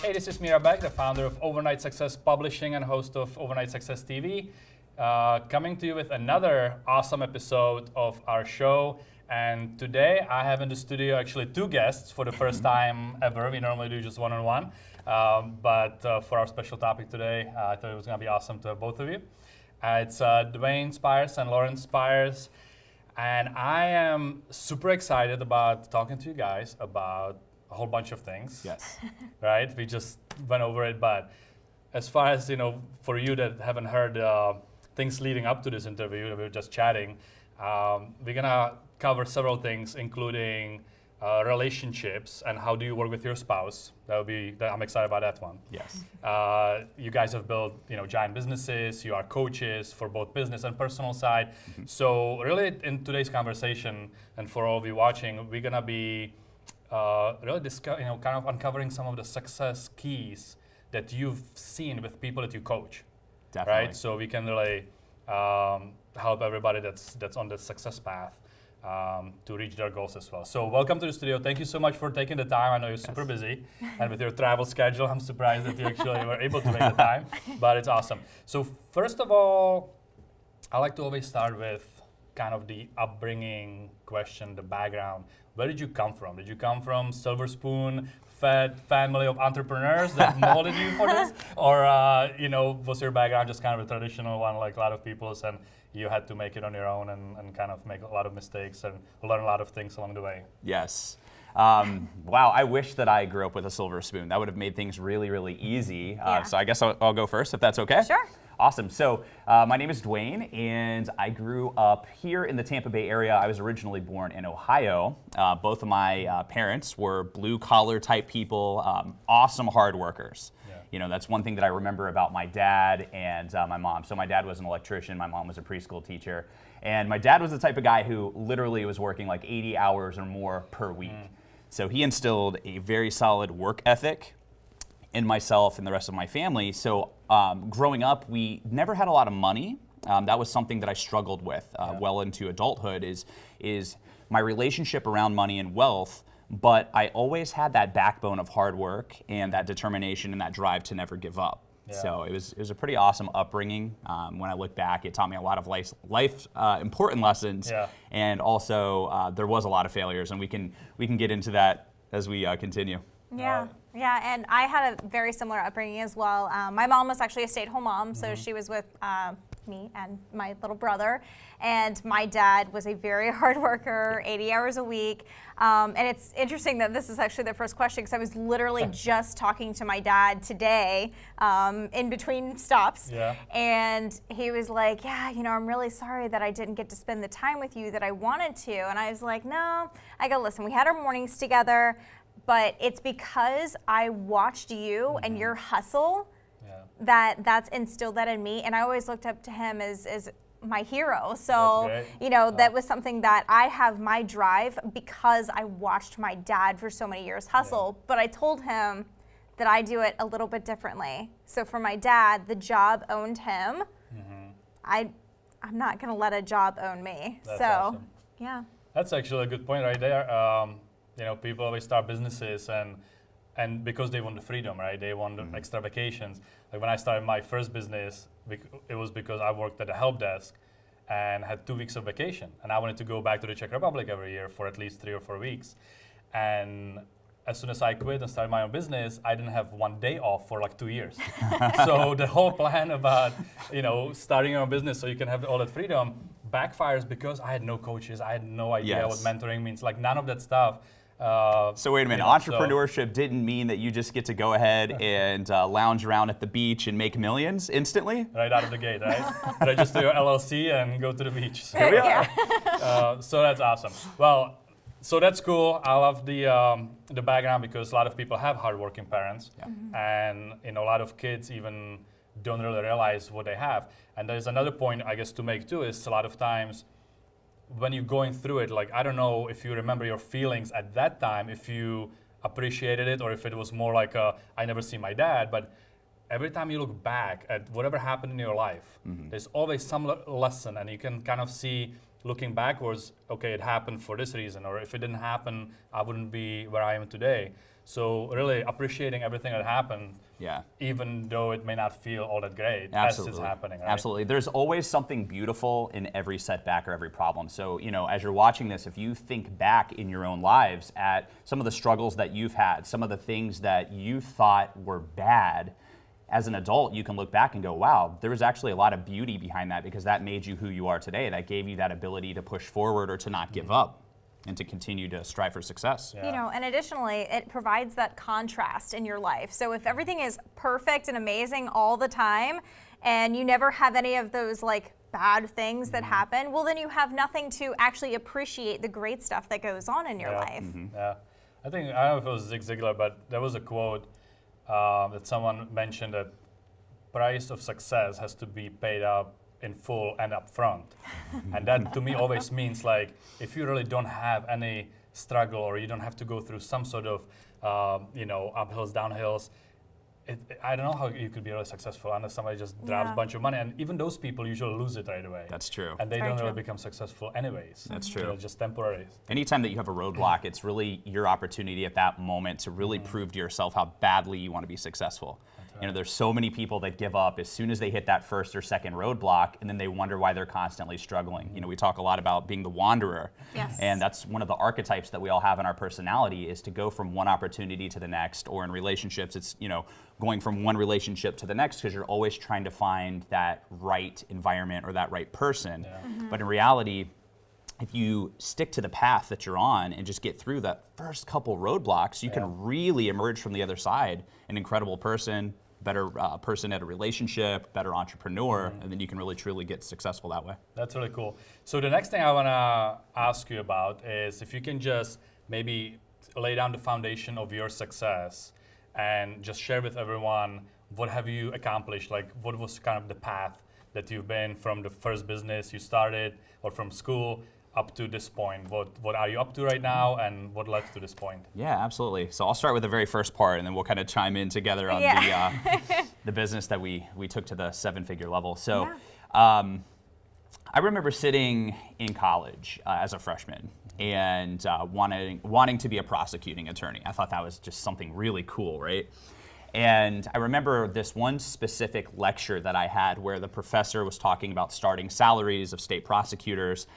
Hey, this is Mira Beck, the founder of Overnight Success Publishing and host of Overnight Success TV, coming to you with another awesome episode of our show. And today I have in the studio actually two guests for the first time ever. We normally do just one-on-one, but for our special topic today, I thought it was going to be awesome to have both of you. It's Duane Spires and Lauren Spires, and I am super excited about talking to you guys about a whole bunch of things. Yes. Right? We just went over it, but as far as, for you that haven't heard things leading up to this interview, we were just chatting, we're gonna cover several things, including relationships and how do you work with your spouse. I'm excited about that one. Yes. You guys have built, giant businesses. You are coaches for both business and personal side. Mm-hmm. So really, in today's conversation, and for all of you watching, we're gonna be really kind of uncovering some of the success keys that you've seen with people that you coach. Definitely. Right? So we can really help everybody that's on the success path to reach their goals as well. So welcome to the studio. Thank you so much for taking the time. I know you're super busy, and with your travel schedule, I'm surprised that you actually were able to make the time, but it's awesome. So first of all, I like to always start with kind of the upbringing question, the background. Where did you come from? Did you come from silver spoon-fed family of entrepreneurs that molded you for this? Or, was your background just kind of a traditional one like a lot of people's, and you had to make it on your own and kind of make a lot of mistakes and learn a lot of things along the way? Yes. Wow, I wish that I grew up with a silver spoon. That would have made things really, really easy. So I guess I'll go first, if that's okay? Sure. Awesome. So my name is Duane, and I grew up here in the Tampa Bay area. I was originally born in Ohio. Both of my parents were blue-collar type people, awesome hard workers. Yeah. That's one thing that I remember about my dad and my mom. So my dad was an electrician, my mom was a preschool teacher, and my dad was the type of guy who literally was working like 80 hours or more per week. So he instilled a very solid work ethic in myself and the rest of my family. So growing up, we never had a lot of money. That was something that I struggled with well into adulthood is my relationship around money and wealth, but I always had that backbone of hard work and that determination and that drive to never give up. Yeah. So it was a pretty awesome upbringing. When I look back, it taught me a lot of life important lessons, and also there was a lot of failures, and we can get into that as we continue. Yeah. Yeah, and I had a very similar upbringing as well. My mom was actually a stay-at-home mom, so she was with me and my little brother. And my dad was a very hard worker, 80 hours a week. And it's interesting that this is actually the first question, because I was literally just talking to my dad today in between stops. Yeah. And he was like, I'm really sorry that I didn't get to spend the time with you that I wanted to. And I was like, no. I go, listen, we had our mornings together, but it's because I watched you and your hustle that's instilled that in me, and I always looked up to him as my hero. So, that was something that I have my drive because I watched my dad for so many years hustle, but I told him that I do it a little bit differently. So for my dad, the job owned him. I'm not gonna let a job own me. That's so, awesome. Yeah. That's actually a good point right there. People always start businesses and because they want the freedom, right? They want the extra vacations. Like when I started my first business, it was because I worked at a help desk and had 2 weeks of vacation. And I wanted to go back to the Czech Republic every year for at least 3 or 4 weeks. And as soon as I quit and started my own business, I didn't have 1 day off for like 2 years. So the whole plan about, starting your own business so you can have all that freedom backfires because I had no coaches. I had no idea what mentoring means, like none of that stuff. So wait a minute, entrepreneurship didn't mean that you just get to go ahead and lounge around at the beach and make millions instantly? Right out of the gate, right? Register your LLC and go to the beach. So here we are. So that's awesome. Well, so that's cool. I love the background because a lot of people have hardworking parents, and a lot of kids even don't really realize what they have. And there's another point I guess to make too is a lot of times when you're going through it, like I don't know if you remember your feelings at that time, if you appreciated it or if it was more like I never see my dad, but every time you look back at whatever happened in your life, there's always some lesson, and you can kind of see looking backwards, okay, it happened for this reason, or if it didn't happen, I wouldn't be where I am today. So really appreciating everything that happened, Yeah. even though it may not feel all that great Absolutely. as it's happening, right? Absolutely. There's always something beautiful in every setback or every problem. So, as you're watching this, if you think back in your own lives at some of the struggles that you've had, some of the things that you thought were bad, as an adult, you can look back and go, wow, there was actually a lot of beauty behind that because that made you who you are today. That gave you that ability to push forward or to not give up and to continue to strive for success. Yeah. And additionally, it provides that contrast in your life. So if everything is perfect and amazing all the time, and you never have any of those like bad things that happen, well, then you have nothing to actually appreciate the great stuff that goes on in your life. Yeah, I don't know if it was Zig Ziglar, but there was a quote that someone mentioned that price of success has to be paid up in full and up front. And that to me always means like if you really don't have any struggle or you don't have to go through some sort of uphills, downhills, I don't know how you could be really successful unless somebody just drops a bunch of money. And even those people usually lose it right away. That's true. And they Very don't really true. become successful anyways. That's You know, true. just temporary. Anytime that you have a roadblock, it's really your opportunity at that moment to really prove to yourself how badly you want to be successful. There's so many people that give up as soon as they hit that first or second roadblock, and then they wonder why they're constantly struggling. We talk a lot about being the wanderer. Yes. And that's one of the archetypes that we all have in our personality is to go from one opportunity to the next, or in relationships, it's, going from one relationship to the next because you're always trying to find that right environment or that right person. Yeah. But in reality, if you stick to the path that you're on and just get through that first couple roadblocks, you can really emerge from the other side an incredible person, better person at a relationship, better entrepreneur, and then you can really truly get successful that way. That's really cool. So the next thing I want to ask you about is if you can just maybe lay down the foundation of your success and just share with everyone what have you accomplished, like what was kind of the path that you've been from the first business you started or from school up to this point. What are you up to right now and what led to this point? Yeah, absolutely. So I'll start with the very first part and then we'll kind of chime in together on the business that we took to the 7-figure level. So I remember sitting in college as a freshman and wanting to be a prosecuting attorney. I thought that was just something really cool, right? And I remember this one specific lecture that I had where the professor was talking about starting salaries of state prosecutors.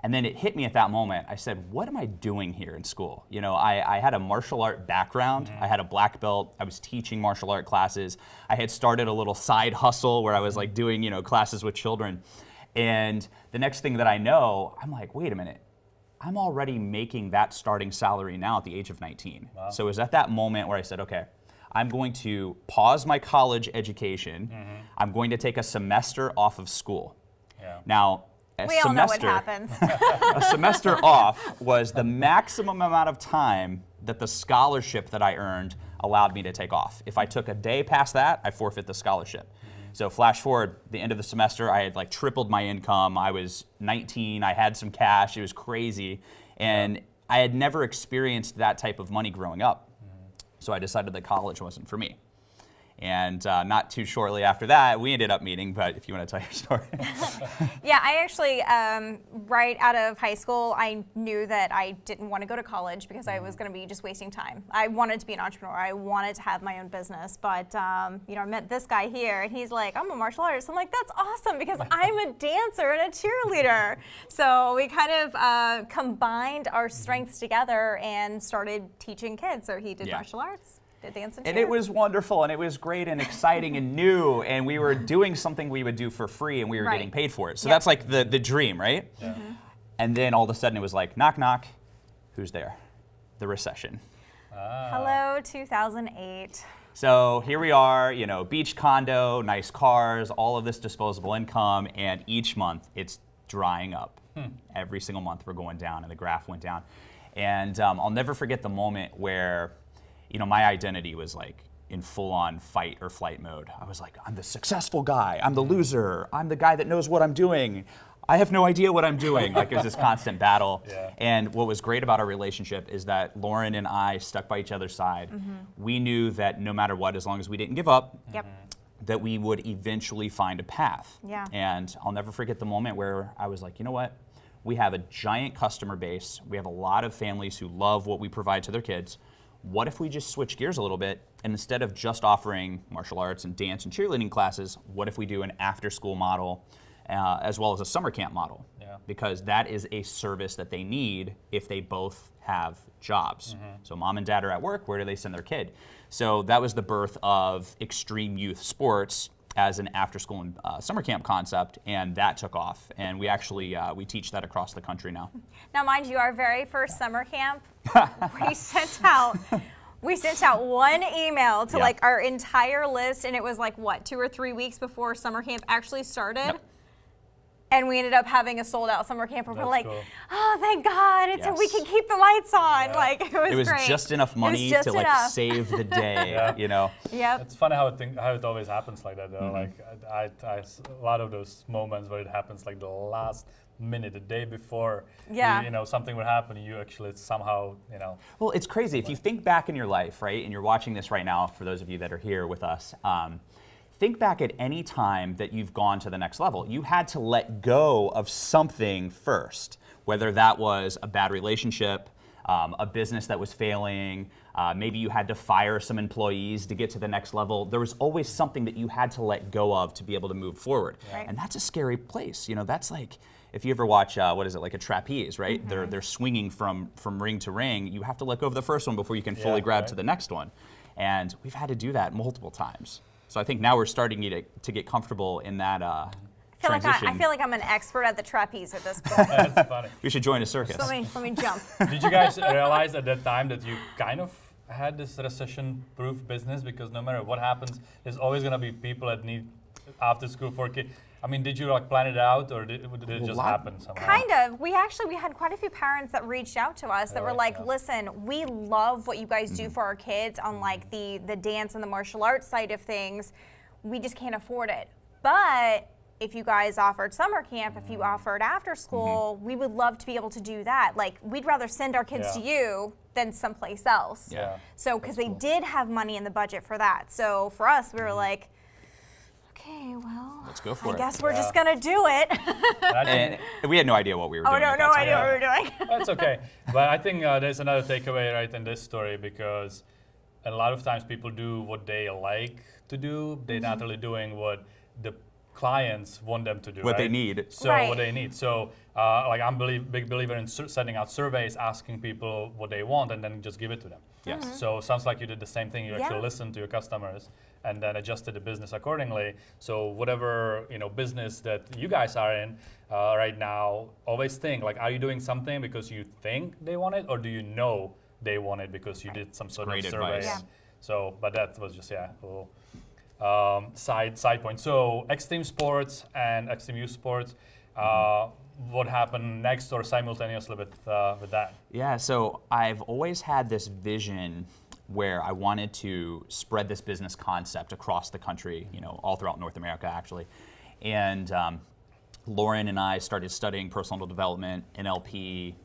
And then it hit me at that moment. I said, what am I doing here in school? I had a martial art background. I had a black belt. I was teaching martial art classes. I had started a little side hustle where I was like doing, classes with children. And the next thing that I know, I'm like, wait a minute. I'm already making that starting salary now at the age of 19. Wow. So it was at that moment where I said, okay, I'm going to pause my college education. I'm going to take a semester off of school. Yeah. Now, We all know what happens. a semester off was the maximum amount of time that the scholarship that I earned allowed me to take off. If I took a day past that, I forfeit the scholarship. So flash forward, the end of the semester, I had like tripled my income. I was 19, I had some cash, it was crazy. And I had never experienced that type of money growing up. So I decided that college wasn't for me. And not too shortly after that, we ended up meeting, but if you want to tell your story. Yeah, I actually, right out of high school, I knew that I didn't want to go to college because I was going to be just wasting time. I wanted to be an entrepreneur. I wanted to have my own business. But, I met this guy here, and he's like, I'm a martial artist. I'm like, that's awesome because I'm a dancer and a cheerleader. So we kind of combined our strengths together and started teaching kids. So he did martial arts. And it was wonderful, and it was great and exciting and new, and we were doing something we would do for free, and we were getting paid for it. So that's like the dream, right? Yeah. And then all of a sudden it was like, knock, knock, who's there? The recession. Hello, 2008. So here we are, beach condo, nice cars, all of this disposable income, and each month it's drying up. Every single month we're going down, and the graph went down. And I'll never forget the moment where my identity was like in full-on fight or flight mode. I was like, I'm the successful guy. I'm the loser. I'm the guy that knows what I'm doing. I have no idea what I'm doing. Like it was this constant battle. Yeah. And what was great about our relationship is that Lauren and I stuck by each other's side. We knew that no matter what, as long as we didn't give up, that we would eventually find a path. Yeah. And I'll never forget the moment where I was like, you know what? we have a giant customer base. We have a lot of families who love what we provide to their kids. What if we just switch gears a little bit, and instead of just offering martial arts and dance and cheerleading classes, what if we do an after-school model as well as a summer camp model? Yeah. Because that is a service that they need if they both have jobs. So mom and dad are at work, where do they send their kid? So that was the birth of extreme youth sports as an after-school and summer camp concept, and that took off. And we actually we teach that across the country now. Now, mind you, our very first summer camp, we sent out one email to like our entire list, and it was like what, 2 or 3 weeks before summer camp actually started. Yep. And we ended up having a sold-out summer camp. We're like, cool. oh, thank God, we can keep the lights on. Yeah. like it was great. Just enough money to like save the day, you know. Yep. It's funny how it always happens like that, though. Like a lot of those moments where it happens like the last minute, the day before, Yeah. you know, something would happen, you actually somehow, you know. Well, it's crazy. If you think back in your life, right, and you're watching this right now, for those of you that are here with us, think back at any time that you've gone to the next level. You had to let go of something first, whether that was a bad relationship, a business that was failing, maybe you had to fire some employees to get to the next level. There was always something that you had to let go of to be able to move forward. Right. And that's a scary place. You know, that's like, if you ever watch, what is it, like a trapeze, right? They're swinging from ring to ring. You have to let go of the first one before you can fully grab to the next one. And we've had to do that multiple times. So I think now we're starting to get comfortable in that transition. I feel like I'm an expert at the trapeze at this point. That's funny. We should join a circus. So let me jump. Did you guys realize at that time that you kind of had this recession-proof business? Because no matter what happens, there's always going to be people that need after school for kids. I mean, did you like plan it out, or did it just happen somehow? Kind of. We had quite a few parents that reached out to us that were like, listen, we love what you guys do for our kids on like the dance and the martial arts side of things. We just can't afford it. But if you guys offered summer camp, if you offered after school, we would love to be able to do that. Like, we'd rather send our kids to you than someplace else. Yeah. So, because they did have money in the budget for that. So for us, we were like, okay, well, let's go for it. I guess we're just gonna do it. And we had no idea what we were doing. No idea what we were doing. That's okay. But I think there's another takeaway right in this story, because a lot of times people do what they like to do. They're not really doing what the clients want them to do. What they need. So what they need. So like I'm a big believer in sending out surveys, asking people what they want, and then just give it to them. Yes. So it sounds like you did the same thing. You actually listened to your customers and then adjusted the business accordingly. So whatever business that you guys are in right now, always think like, are you doing something because you think they want it, or do you know they want it because you did some sort of survey? Advice. So, but that was just a little side point. So extreme sports and extreme youth sports. What happened next or simultaneously with that? Yeah, so I've always had this vision where I wanted to spread this business concept across the country, all throughout North America actually. And Lauren and I started studying personal development, NLP,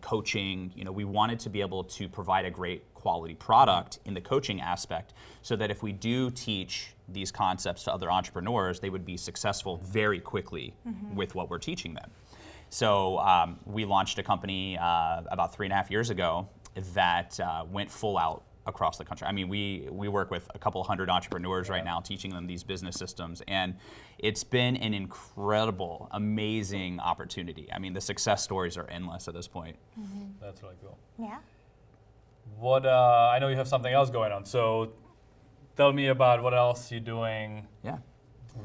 coaching. We wanted to be able to provide a great quality product in the coaching aspect, so that if we do teach these concepts to other entrepreneurs, they would be successful very quickly with what we're teaching them. So we launched a company about 3.5 years ago that went full out across the country. I mean, we work with a couple hundred entrepreneurs right now, teaching them these business systems, and it's been an incredible, amazing opportunity. I mean, the success stories are endless at this point. That's really cool. Yeah. What I know you have something else going on, so tell me about what else you're doing. Yeah.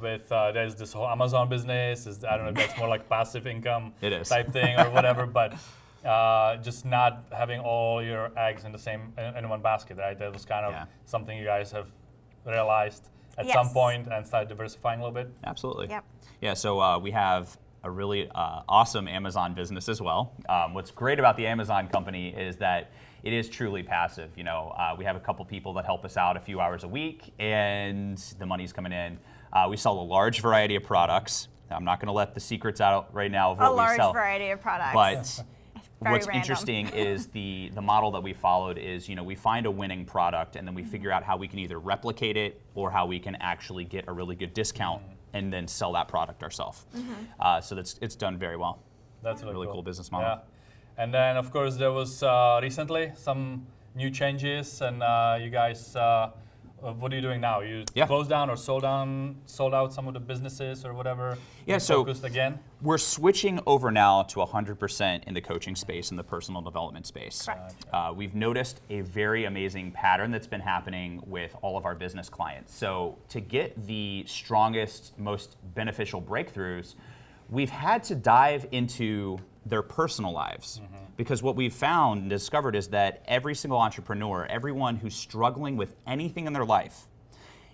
With there's this whole Amazon business. I don't know if that's more like passive income It is. type thing or whatever, but just not having all your eggs in the same in one basket, right? That was kind of something you guys have realized at some point and started diversifying a little bit. Absolutely. Yep. Yeah, so we have a really awesome Amazon business as well. What's great about the Amazon company is that it is truly passive. We have a couple people that help us out a few hours a week, and the money's coming in. We sell a large variety of products. I'm not going to let the secrets out right now of what we sell. A large variety of products. But what's random. interesting is the model that we followed is, we find a winning product, and then we figure out how we can either replicate it or how we can actually get a really good discount and then sell that product ourselves. So it's done very well. That's really cool business model. Yeah. And then, of course, there was recently some new changes, and you guys, what are you doing now? You closed down or sold out some of the businesses or whatever? Yeah, so focused again? We're switching over now to 100% in the coaching space and the personal development space. Correct. We've noticed a very amazing pattern that's been happening with all of our business clients. So to get the strongest, most beneficial breakthroughs, we've had to dive into their personal lives. Because what we've found and discovered is that every single entrepreneur, everyone who's struggling with anything in their life,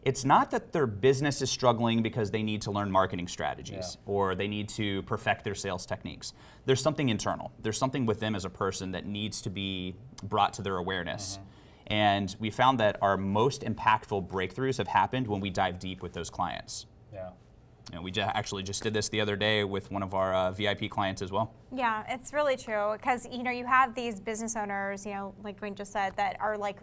it's not that their business is struggling because they need to learn marketing strategies or they need to perfect their sales techniques. There's something internal. There's something with them as a person that needs to be brought to their awareness. And we found that our most impactful breakthroughs have happened when we dive deep with those clients. Yeah. And we actually just did this the other day with one of our VIP clients as well. Yeah, it's really true because you have these business owners, like Duane just said, that are like,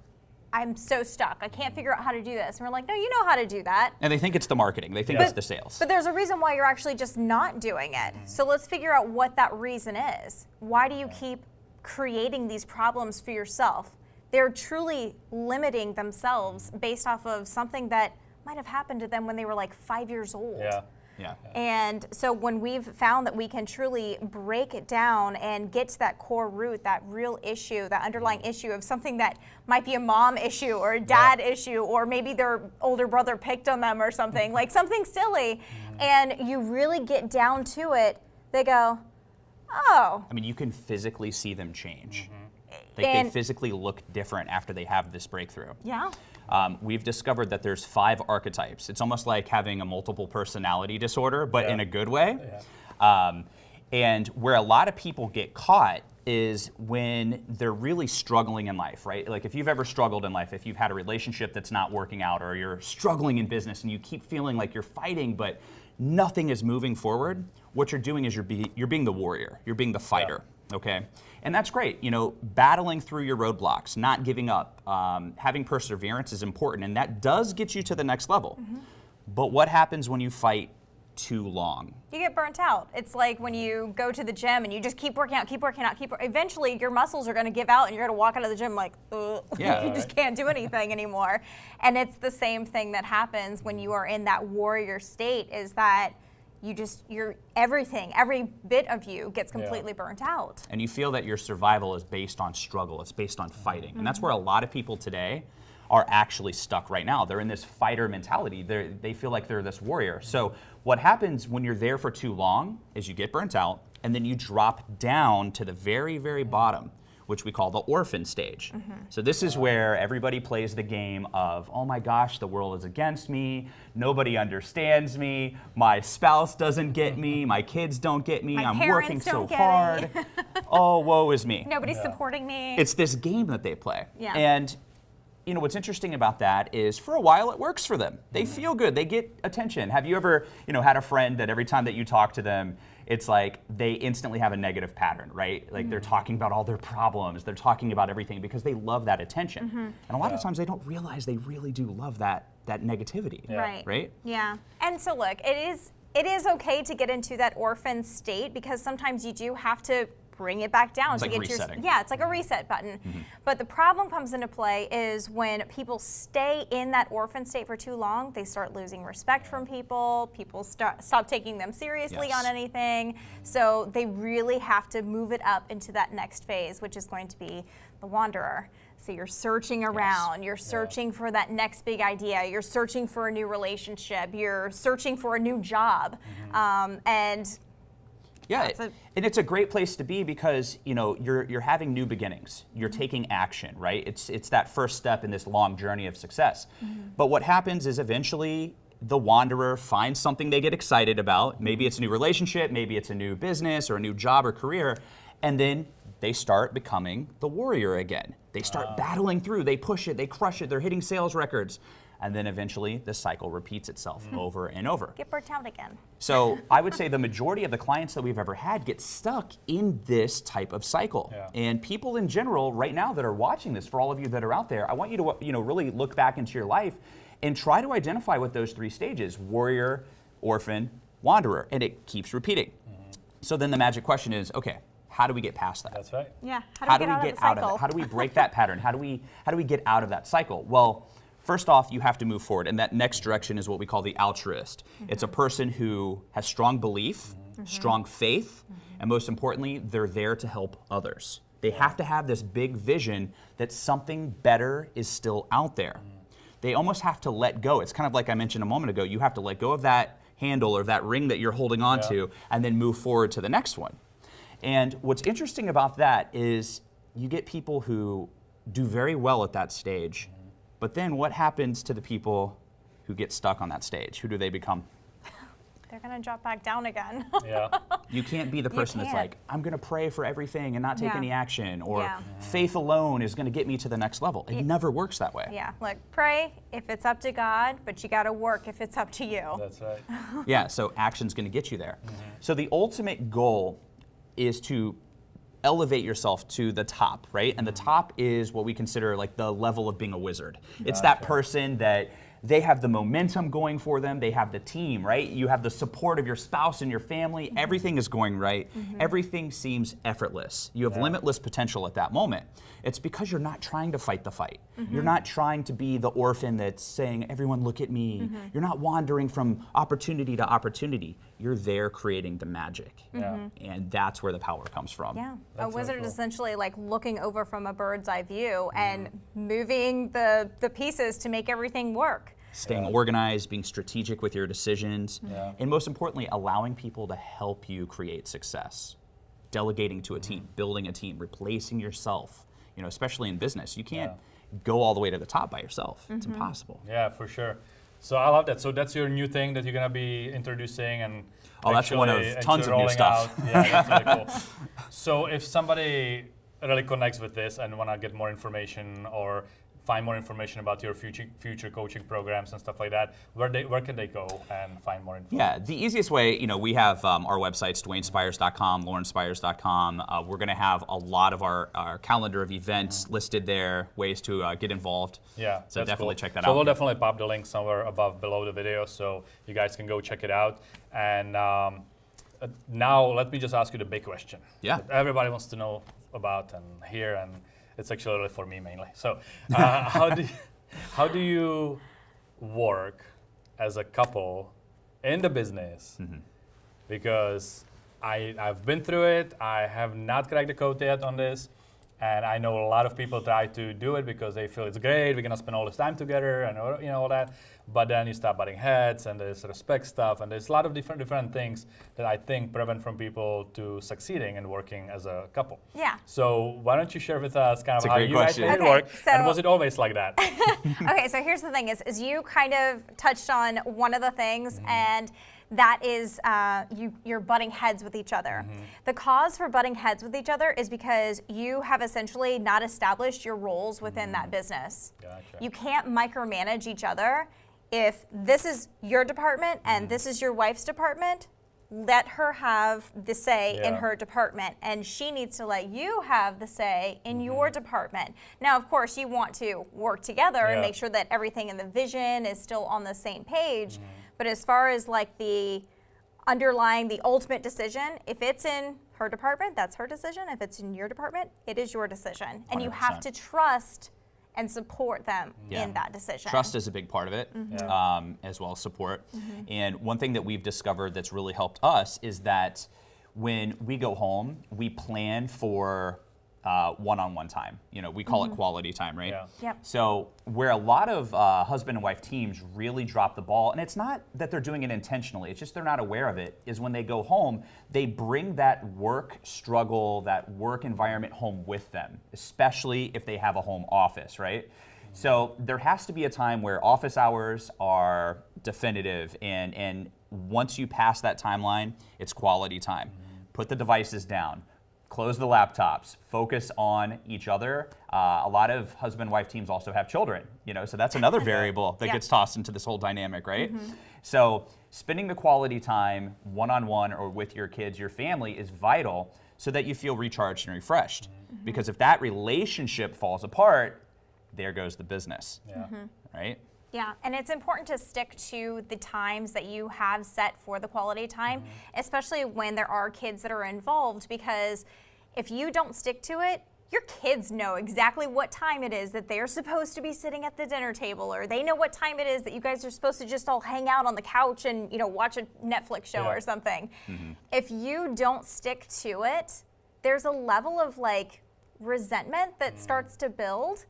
I'm so stuck. I can't figure out how to do this. And we're like, no, you know how to do that. And they think it's the marketing. They think it's the sales. But there's a reason why you're actually just not doing it. So let's figure out what that reason is. Why do you keep creating these problems for yourself? They're truly limiting themselves based off of something that might have happened to them when they were like 5 years old. Yeah. And so when we've found that we can truly break it down and get to that core root, that real issue, that underlying issue of something that might be a mom issue or a dad issue, or maybe their older brother picked on them or something, like something silly, and you really get down to it, they go, oh. I mean, you can physically see them change. They physically look different after they have this breakthrough. Yeah. We've discovered that there's 5 archetypes. It's almost like having a multiple personality disorder, but in a good way. And where a lot of people get caught is when they're really struggling in life, right? Like if you've ever struggled in life, if you've had a relationship that's not working out, or you're struggling in business and you keep feeling like you're fighting, but nothing is moving forward, what you're doing is you're being the warrior, you're being the fighter. Okay, and that's great. Battling through your roadblocks, not giving up, having perseverance is important, and that does get you to the next level. But what happens when you fight too long? You get burnt out. It's like when you go to the gym and you just keep working out, eventually your muscles are going to give out and you're going to walk out of the gym like, ugh. You just can't do anything anymore. And it's the same thing that happens when you are in that warrior state, is that every bit of you gets completely burnt out. And you feel that your survival is based on struggle, it's based on fighting. And that's where a lot of people today are actually stuck right now. They're in this fighter mentality. They feel like they're this warrior. So what happens when you're there for too long is you get burnt out, and then you drop down to the very, very bottom, which we call the orphan stage. So this is where everybody plays the game of, oh my gosh, the world is against me, nobody understands me, my spouse doesn't get me, my kids don't get me, I'm working so hard, oh, woe is me. Nobody's supporting me. It's this game that they play. Yeah. And what's interesting about that is for a while it works for them. They feel good, they get attention. Have you ever had a friend that every time that you talk to them, it's like they instantly have a negative pattern, right? Like they're talking about all their problems, they're talking about everything because they love that attention. And a lot of times they don't realize they really do love that negativity, right? Yeah. And so look, it is okay to get into that orphan state because sometimes you do have to bring it back down. It's to like get resetting. It's like a reset button. But the problem comes into play is when people stay in that orphan state for too long, they start losing respect from people. People stop taking them seriously on anything. So they really have to move it up into that next phase, which is going to be the wanderer. So you're searching around, you're searching for that next big idea, you're searching for a new relationship, you're searching for a new job, and it's a great place to be because you're having new beginnings. You're taking action, right? It's that first step in this long journey of success. But what happens is eventually the wanderer finds something they get excited about. Maybe it's a new relationship, maybe it's a new business or a new job or career, and then they start becoming the warrior again. They start battling through, they push it, they crush it, they're hitting sales records. And then eventually the cycle repeats itself over and over. Get burnt out again. So I would say the majority of the clients that we've ever had get stuck in this type of cycle. And people in general right now that are watching this, for all of you that are out there, I want you to really look back into your life and try to identify what those 3 stages: warrior, orphan, wanderer, and it keeps repeating. So then the magic question is, okay, how do we get past that? That's right. Yeah. How do we get out of it? How do we break that pattern? How do we get out of that cycle? Well, first off, you have to move forward, and that next direction is what we call the altruist. It's a person who has strong belief, strong faith, and most importantly, they're there to help others. They have to have this big vision that something better is still out there. They almost have to let go. It's kind of like I mentioned a moment ago. You have to let go of that handle or that ring that you're holding on to, and then move forward to the next one. And what's interesting about that is you get people who do very well at that stage, but then what happens to the people who get stuck on that stage? Who do they become? They're going to drop back down again. Yeah. You can't be the person that's like, I'm going to pray for everything and not take Yeah. any action, or Yeah. faith alone is going to get me to the next level. It never works that way. Yeah, look, pray if it's up to God, but you got to work if it's up to you. That's right. Yeah, so action's going to get you there. So the ultimate goal is to elevate yourself to the top, right? And the top is what we consider like the level of being a wizard. It's that person that they have the momentum going for them. They have the team, right? You have the support of your spouse and your family. Everything is going right. Everything seems effortless. You have limitless potential at that moment. It's because you're not trying to fight the fight. You're not trying to be the orphan that's saying, everyone look at me. You're not wandering from opportunity to opportunity. You're there creating the magic. And that's where the power comes from. Yeah, That's a wizard really cool. is essentially like looking over from a bird's eye view and moving the pieces to make everything work. Staying organized, being strategic with your decisions, Yeah. and most importantly, allowing people to help you create success. Delegating to a team, building a team, replacing yourself. You know, especially in business, you can't go all the way to the top by yourself. It's impossible. Yeah, for sure. So I love that. So that's your new thing that you're gonna be introducing and Oh, that's one of actually tons of new rolling stuff. out. Yeah, that's really cool. So if somebody really connects with this and wanna get more information or find more information about your future coaching programs and stuff like that, where can they go and find more information? Yeah, the easiest way, you know, we have our websites, duanespires.com, laurenspires.com. We're going to have a lot of our calendar of events listed there, ways to get involved. Yeah, so that's definitely cool. check that So out. we'll definitely pop the link somewhere below the video, so you guys can go check it out. And now let me just ask you the big question. Yeah. That everybody wants to know about and hear, and it's actually really for me mainly. So how do you work as a couple in the business? Because I've been through it. I have not cracked the code yet on this. And I know a lot of people try to do it because they feel it's great, we're gonna spend all this time together and all that. But then you start butting heads and there's respect stuff and there's a lot of different things that I think prevent from people to succeeding and working as a couple. Yeah. So why don't you share with us kind of That's a how great you guys question. made it Okay, work, and so- was it always like that? Okay, so here's the thing is you kind of touched on one of the things, and that is you're butting heads with each other. The cause for butting heads with each other is because you have essentially not established your roles within that business. Gotcha. You can't micromanage each other. If this is your department and this is your wife's department, let her have the say in Yeah. her department, and she needs to let you have the say in your department. Now, of course, you want to work together and Yeah. make sure that everything in the vision is still on the same page. But as far as like the underlying, the ultimate decision, if it's in her department, that's her decision. If it's in your department, it is your decision. And you have 100%. to trust and support them Yeah. in that decision. Trust is a big part of it, Yeah. as well as support. And one thing that we've discovered that's really helped us is that when we go home, we plan for one-on-one time. You know, we call it quality time, right? Yeah. Yep. So where a lot of husband and wife teams really drop the ball, and it's not that they're doing it intentionally, it's just they're not aware of it, is when they go home, they bring that work struggle, that work environment home with them, especially if they have a home office, right? So there has to be a time where office hours are definitive, and once you pass that timeline, it's quality time. Put the devices down. Close the laptops, focus on each other. A lot of husband-wife teams also have children, you know, so that's another variable that Yeah. gets tossed into this whole dynamic, right? So spending the quality time one-on-one or with your kids, your family, is vital so that you feel recharged and refreshed. Because if that relationship falls apart, there goes the business, Yeah. right? Yeah, and it's important to stick to the times that you have set for the quality time, especially when there are kids that are involved, because if you don't stick to it, your kids know exactly what time it is that they're supposed to be sitting at the dinner table, or they know what time it is that you guys are supposed to just all hang out on the couch and, you know, watch a Netflix show or something. If you don't stick to it, there's a level of like resentment that starts to build.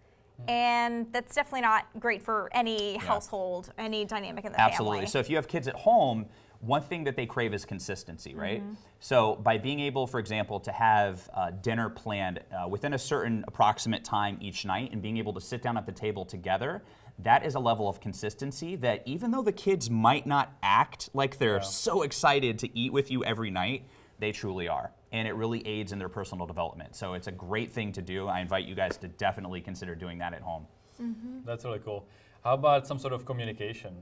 And that's definitely not great for any household, any dynamic in the Absolutely. family. So if you have kids at home, one thing that they crave is consistency, right? So by being able, for example, to have dinner planned within a certain approximate time each night and being able to sit down at the table together, that is a level of consistency that even though the kids might not act like they're so excited to eat with you every night, they truly are. And it really aids in their personal development. So it's a great thing to do. I invite you guys to definitely consider doing that at home. That's really cool. How about some sort of communication?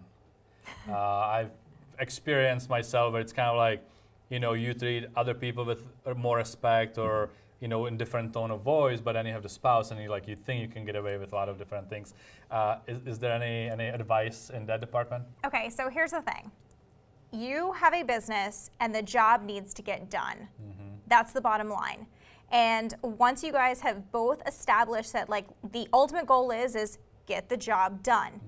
I've experienced myself where it's kind of like, you know, you treat other people with more respect or, you know, in different tone of voice, but then you have the spouse and you think you can get away with a lot of different things. Is there any advice in that department? Okay, so here's the thing. You have a business and the job needs to get done. That's the bottom line. And once you guys have both established that like the ultimate goal is get the job done.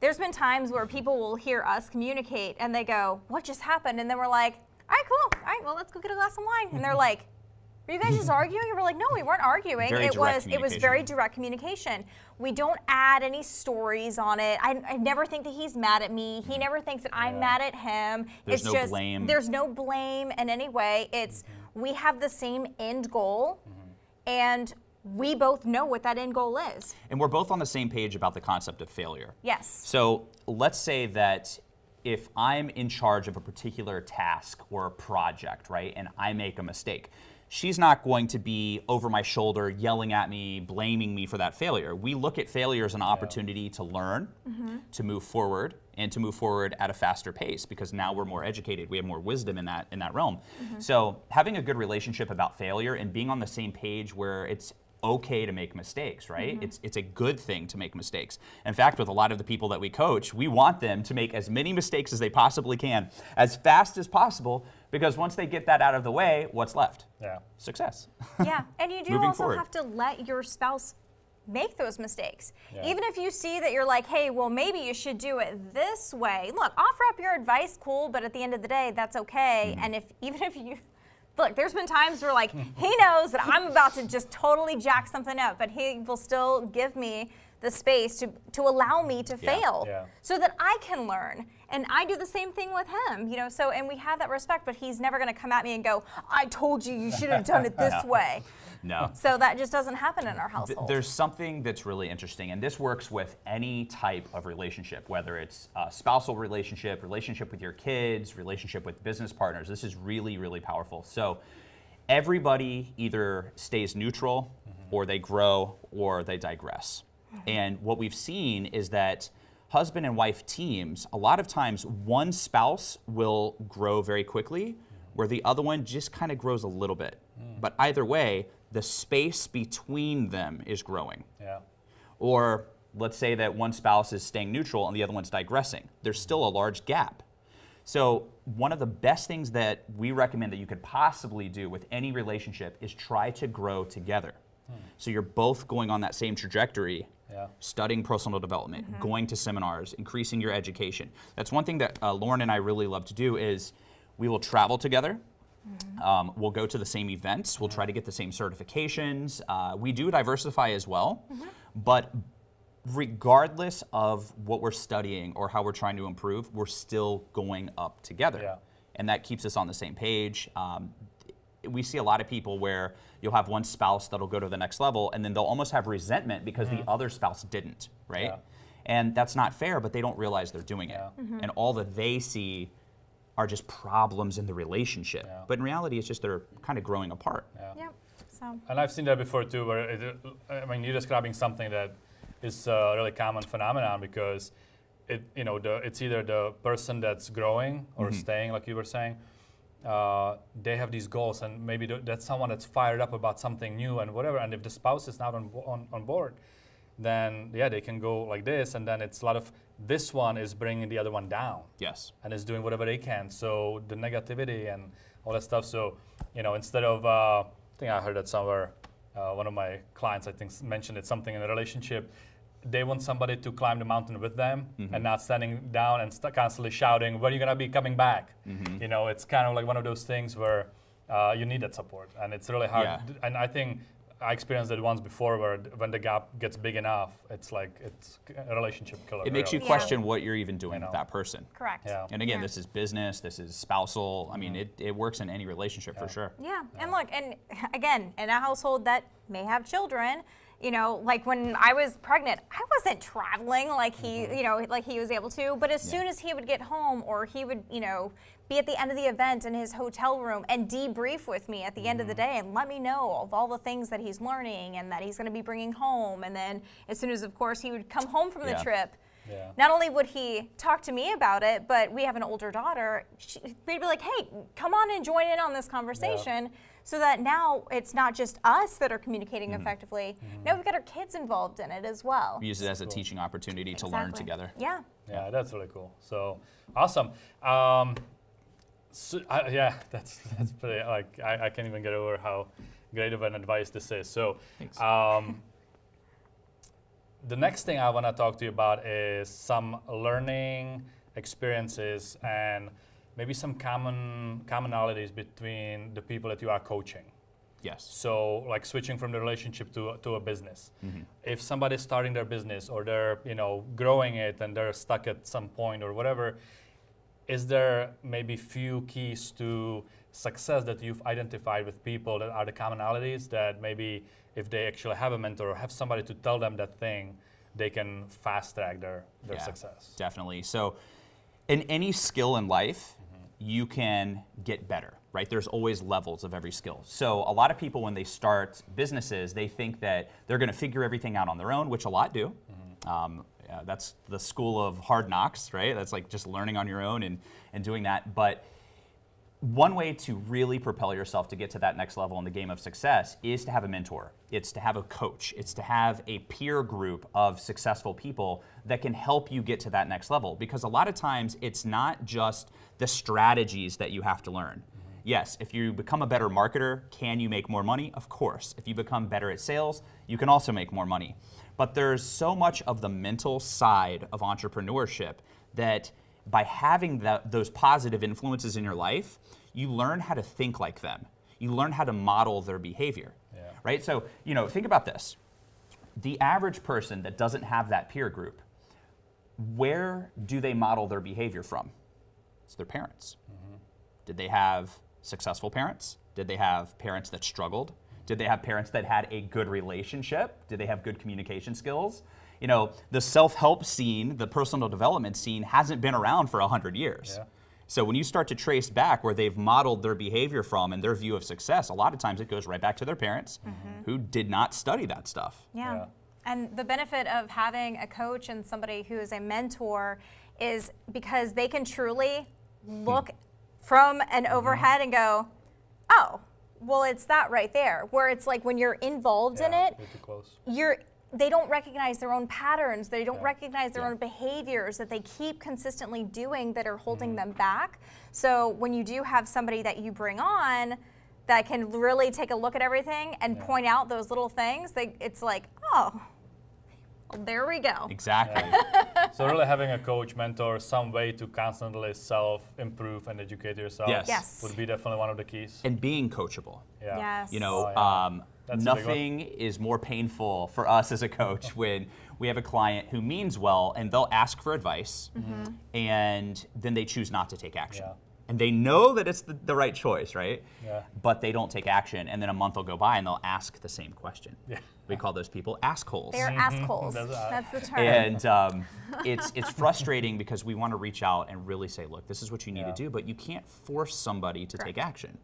There's been times where people will hear us communicate and they go, what just happened? And then we're like, all right, cool. All right, well, let's go get a glass of wine. And they're like, were you guys just arguing? And we're like, no, we weren't arguing. It was very direct communication. We don't add any stories on it. I never think that he's mad at me. He never thinks that I'm mad at him. There's no blame. There's no blame in any way. It's we have the same end goal, and we both know what that end goal is. And we're both on the same page about the concept of failure. Yes. So let's say that if I'm in charge of a particular task or a project, right, and I make a mistake, she's not going to be over my shoulder yelling at me, blaming me for that failure. We look at failure as an opportunity to learn, to move forward, and to move forward at a faster pace because now we're more educated. We have more wisdom in that realm. So having a good relationship about failure and being on the same page where it's okay to make mistakes, right? It's a good thing to make mistakes. In fact, with a lot of the people that we coach, we want them to make as many mistakes as they possibly can, as fast as possible, because once they get that out of the way, what's left? Success. Yeah, and you do Moving also forward. have to let your spouse make those mistakes. Even if you see that you're like, hey, well, maybe you should do it this way. Look, offer up your advice, cool, but at the end of the day, that's okay. And even if you look, there's been times where like he knows that I'm about to just totally jack something up, but he will still give me the space to allow me to fail so that I can learn. And I do the same thing with him, you know, so, and we have that respect, but he's never gonna come at me and go, I told you you should have done it this way. No. So that just doesn't happen in our household. There's something that's really interesting, and this works with any type of relationship, whether it's a spousal relationship, relationship with your kids, relationship with business partners. This is really, really powerful. So everybody either stays neutral, or they grow, or they digress. And what we've seen is that husband and wife teams, a lot of times one spouse will grow very quickly, where the other one just kind of grows a little bit. But either way, the space between them is growing. Or let's say that one spouse is staying neutral and the other one's digressing. There's still a large gap. So one of the best things that we recommend that you could possibly do with any relationship is try to grow together. So you're both going on that same trajectory, studying personal development, going to seminars, increasing your education. That's one thing that Lauren and I really love to do is we will travel together. We'll go to the same events. We'll try to get the same certifications. We do diversify as well, but regardless of what we're studying or how we're trying to improve, we're still going up together. And that keeps us on the same page. We see a lot of people where you'll have one spouse that'll go to the next level and then they'll almost have resentment because the other spouse didn't, right? And that's not fair, but they don't realize they're doing it. And all that they see are just problems in the relationship. But in reality, it's just they're kind of growing apart. So. And I've seen that before too, where you're describing something that is a really common phenomenon because it's either the person that's growing or staying, like you were saying. They have these goals, and maybe that's someone that's fired up about something new and whatever. And if the spouse is not on board, then yeah, they can go like this, and then it's a lot of this one is bringing the other one down. Yes. And is doing whatever they can. So the negativity and all that stuff. So, instead of, I think I heard that somewhere, one of my clients, I think, mentioned it, something in a relationship. They want somebody to climb the mountain with them and not standing down and constantly shouting, when are you going to be coming back? It's kind of like one of those things where you need that support. And it's really hard. Yeah. And I think I experienced it once before where when the gap gets big enough, it's like it's a relationship killer. It makes you really. question what you're even doing with that person. Correct. Yeah. And again, this is business, this is spousal. I mean, it works in any relationship for sure. Yeah, and look, and again, in a household that may have children, like when I was pregnant, I wasn't traveling like he, like he was able to. But as soon as he would get home, or he would, be at the end of the event in his hotel room and debrief with me at the end of the day and let me know of all the things that he's learning and that he's going to be bringing home. And then as soon as, of course, he would come home from the trip, not only would he talk to me about it, but we have an older daughter. We'd be like, hey, come on and join in on this conversation. So that now it's not just us that are communicating effectively. Now we've got our kids involved in it as well. We use it as a teaching opportunity to learn together. Yeah. Yeah, that's really cool. So awesome. That's pretty, like, I can't even get over how great of an advice this is. So the next thing I want to talk to you about is some learning experiences and maybe some commonalities between the people that you are coaching. Yes. So like switching from the relationship to a business. If somebody's starting their business or they're growing it and they're stuck at some point or whatever, is there maybe few keys to success that you've identified with people that are the commonalities that maybe if they actually have a mentor or have somebody to tell them that thing, they can fast track their success? Definitely. So in any skill in life, you can get better, right? There's always levels of every skill. So a lot of people, when they start businesses, they think that they're going to figure everything out on their own, which a lot do. That's the school of hard knocks, right? That's like just learning on your own and doing that. But one way to really propel yourself to get to that next level in the game of success is to have a mentor. It's to have a coach. It's to have a peer group of successful people that can help you get to that next level. Because a lot of times it's not just the strategies that you have to learn. Yes, if you become a better marketer, can you make more money? Of course. If you become better at sales, you can also make more money. But there's so much of the mental side of entrepreneurship that by having those positive influences in your life, you learn how to think like them. You learn how to model their behavior, right? So, think about this. The average person that doesn't have that peer group, where do they model their behavior from? It's their parents. Did they have successful parents? Did they have parents that struggled? Did they have parents that had a good relationship? Did they have good communication skills? The self-help scene, the personal development scene hasn't been around for 100 years. So when you start to trace back where they've modeled their behavior from and their view of success, a lot of times it goes right back to their parents who did not study that stuff. Yeah. And the benefit of having a coach and somebody who is a mentor is because they can truly look from an overhead and go, oh, well, it's that right there. Where it's like when you're involved in it, Way too close. they don't recognize their own patterns. They don't recognize their own behaviors that they keep consistently doing that are holding them back. So when you do have somebody that you bring on that can really take a look at everything and point out those little things, it's like, oh, well, there we go. Exactly. So really having a coach, mentor, some way to constantly self-improve and educate yourself would be definitely one of the keys. And being coachable. Yes. Nothing is more painful for us as a coach when we have a client who means well and they'll ask for advice and then they choose not to take action. And they know that it's the right choice, right? But they don't take action, and then a month will go by and they'll ask the same question. We call those people ass-holes. They're ass-holes. That's the term. And it's frustrating because we want to reach out and really say, look, this is what you need to do, but you can't force somebody to take action.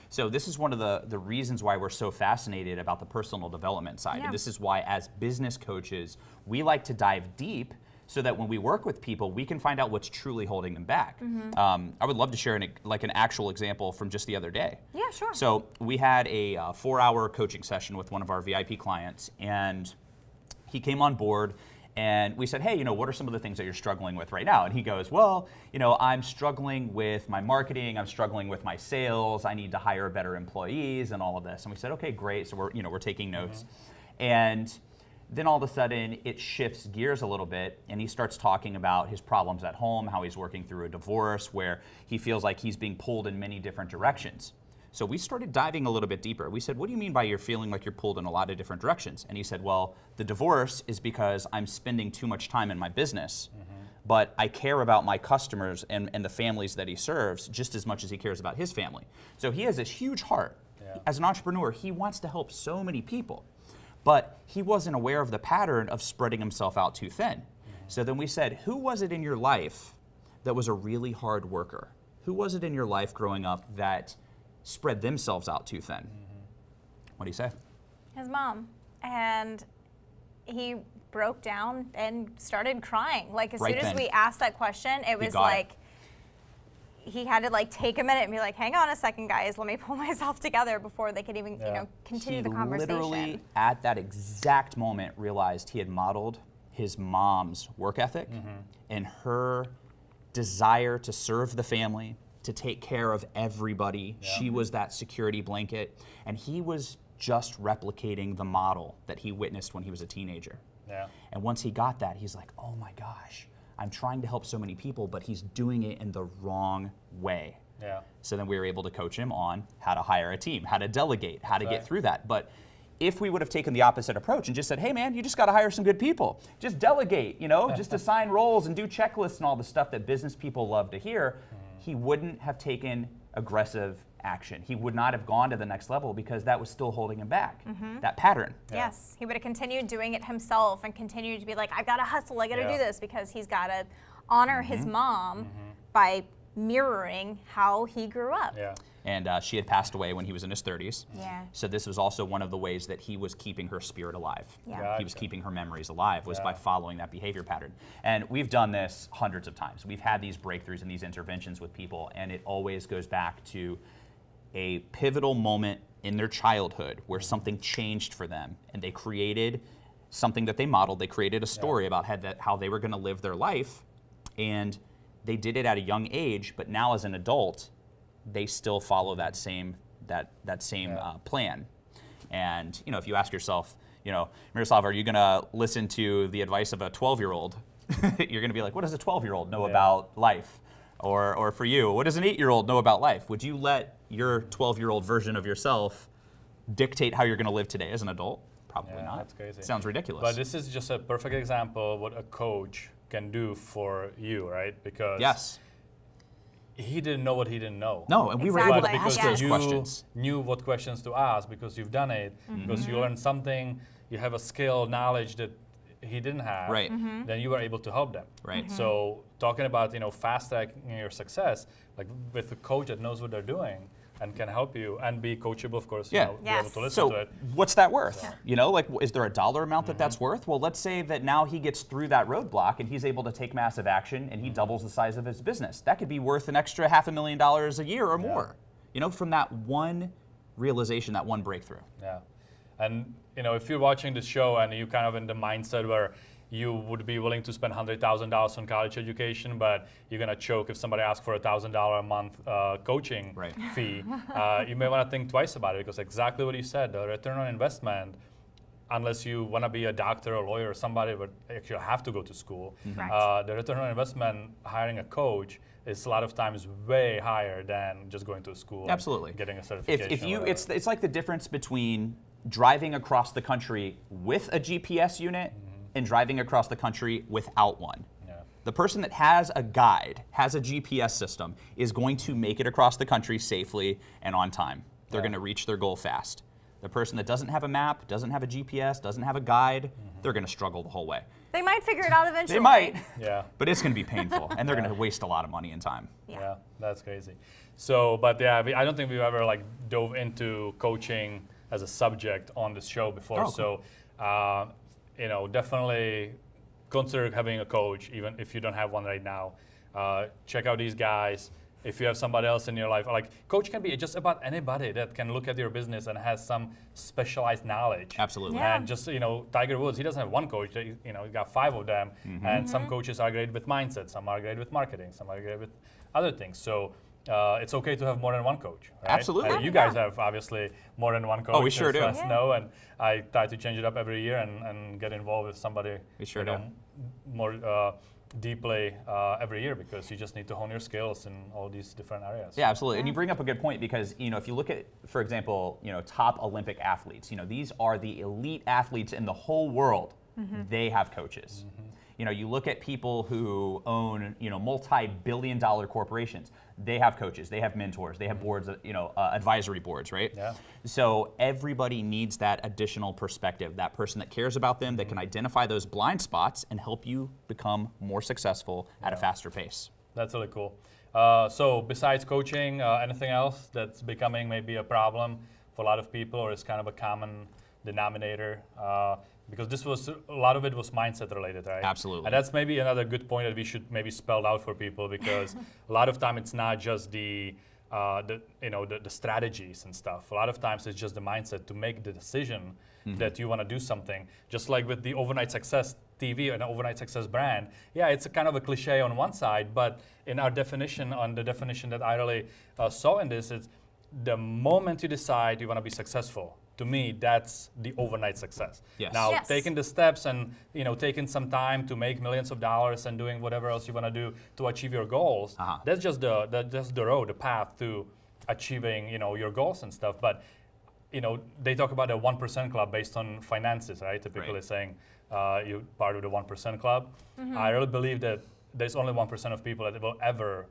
So this is one of the reasons why we're so fascinated about the personal development side. And this is why, as business coaches, we like to dive deep so that when we work with people, we can find out what's truly holding them back. I would love to share an actual example from just the other day. Yeah, sure. So we had a 4-hour coaching session with one of our VIP clients, and he came on board. And we said, hey, what are some of the things that you're struggling with right now? And he goes, well, I'm struggling with my marketing, I'm struggling with my sales, I need to hire better employees and all of this. And we said, okay, great. So we're taking notes. And then all of a sudden it shifts gears a little bit and he starts talking about his problems at home, how he's working through a divorce where he feels like he's being pulled in many different directions. So we started diving a little bit deeper. We said, what do you mean by you're feeling like you're pulled in a lot of different directions? And he said, well, the divorce is because I'm spending too much time in my business, but I care about my customers and the families that he serves just as much as he cares about his family. So he has this huge heart. Yeah. As an entrepreneur, he wants to help so many people, but he wasn't aware of the pattern of spreading himself out too thin. So then we said, who was it in your life that was a really hard worker? Who was it in your life growing up that spread themselves out too thin? What do you say? His mom. And he broke down and started crying. Like as Right soon as then. we asked that question, it was like he had to like take a minute and be like, hang on a second, guys, let me pull myself together before they could even continue the conversation. He literally at that exact moment realized he had modeled his mom's work ethic and her desire to serve the family, to take care of everybody. She was that security blanket, and he was just replicating the model that he witnessed when he was a teenager. Yeah. And once he got that, he's like, oh my gosh, I'm trying to help so many people, but he's doing it in the wrong way. Yeah. So then we were able to coach him on how to hire a team, how to delegate, how to get through that. But if we would have taken the opposite approach and just said, hey man, you just got to hire some good people, just delegate, just assign roles and do checklists and all the stuff that business people love to hear, he wouldn't have taken aggressive action. He would not have gone to the next level because that was still holding him back, that pattern. Yes, he would have continued doing it himself and continued to be like, I've got to hustle, I got to do this, because he's got to honor his mom by mirroring how he grew up. Yeah. And she had passed away when he was in his 30s. Yeah. So this was also one of the ways that he was keeping her spirit alive. Yeah. He was keeping her memories alive, was by following that behavior pattern. And we've done this hundreds of times. We've had these breakthroughs and these interventions with people, and it always goes back to a pivotal moment in their childhood where something changed for them, and they created something that they modeled. They created a story about how they were going to live their life, and they did it at a young age, but now as an adult, they still follow that same plan. And if you ask yourself, Miroslav, are you going to listen to the advice of a 12-year-old? You're going to be like, what does a 12-year-old know about life? Or for you, what does an 8-year-old know about life? Would you let your 12-year-old version of yourself dictate how you're going to live today as an adult? Probably not. That's crazy. Sounds ridiculous. But this is just a perfect example of what a coach can do for you, right? Because he didn't know what he didn't know. No, and we were able to Exactly. ask Yes. those you questions. knew what questions to ask because you've done it, because you learned something, you have a skill, knowledge that he didn't have, Right. then you were able to help them. Right. So talking about fast tracking your success, like with a coach that knows what they're doing and can help you and be coachable, of course, Yeah. be able to listen So to it. what's that worth? Is there a dollar amount that that's worth? Well, let's say that now he gets through that roadblock and he's able to take massive action and he doubles the size of his business. That could be worth an extra $500,000 a year or more, from that one realization, that one breakthrough. Yeah. And if you're watching this show and you're kind of in the mindset where you would be willing to spend $100,000 on college education, but you're gonna choke if somebody asks for $1,000 a month coaching fee, you may want to think twice about it, because exactly what you said, the return on investment, unless you want to be a doctor or lawyer or somebody but actually have to go to school, the return on investment hiring a coach is a lot of times way higher than just going to school. Absolutely. And getting a certification. It's like the difference between driving across the country with a GPS unit and driving across the country without one. Yeah. The person that has a guide, has a GPS system, is going to make it across the country safely and on time. They're going to reach their goal fast. The person that doesn't have a map, doesn't have a GPS, doesn't have a guide, they're going to struggle the whole way. They might figure it out eventually. They might, Yeah. but it's going to be painful, and they're going to waste a lot of money and time. Yeah, that's crazy. So, but yeah, I don't think we've ever dove into coaching as a subject on this show before. Oh, cool. So, definitely consider having a coach, even if you don't have one right now. Check out these guys. if you have somebody else in your life, like coach can be just about anybody that can look at your business and has some specialized knowledge. Absolutely. Yeah. And just, Tiger Woods, he doesn't have one coach, he got 5 of them. And some coaches are great with mindset, some are great with marketing, some are great with other things. So it's okay to have more than one coach, right? Absolutely. And you guys have obviously more than one coach. Oh, we sure as do. let us know, and I try to change it up every year and get involved with somebody We sure do. more deeply every year, because you just need to hone your skills in all these different areas. Yeah, absolutely. And you bring up a good point, because if you look at, for example, top Olympic athletes, these are the elite athletes in the whole world. They have coaches. You look at people who own multi-billion-dollar corporations. They have coaches. They have mentors. They have boards. Advisory boards, right? Yeah. So everybody needs that additional perspective. That person that cares about them, that can identify those blind spots and help you become more successful at a faster pace. That's really cool. So besides coaching, anything else that's becoming maybe a problem for a lot of people, or is kind of a common denominator? Because a lot of it was mindset related, right? Absolutely. And that's maybe another good point that we should maybe spell out for people, because a lot of time it's not just the strategies and stuff. A lot of times it's just the mindset to make the decision that you want to do something. Just like with the overnight success TV and overnight success brand, yeah, it's a kind of a cliche on one side, but in our definition, on the definition that I really saw in this, is the moment you decide you want to be successful. To me, that's the overnight success. Yes. Now, Yes. taking the steps and taking some time to make millions of dollars and doing whatever else you want to do to achieve your goals, that's just the road, the path to achieving your goals and stuff. But they talk about a 1% club based on finances, right? Typically saying you're part of the 1% club. I really believe that there's only 1% of people that will ever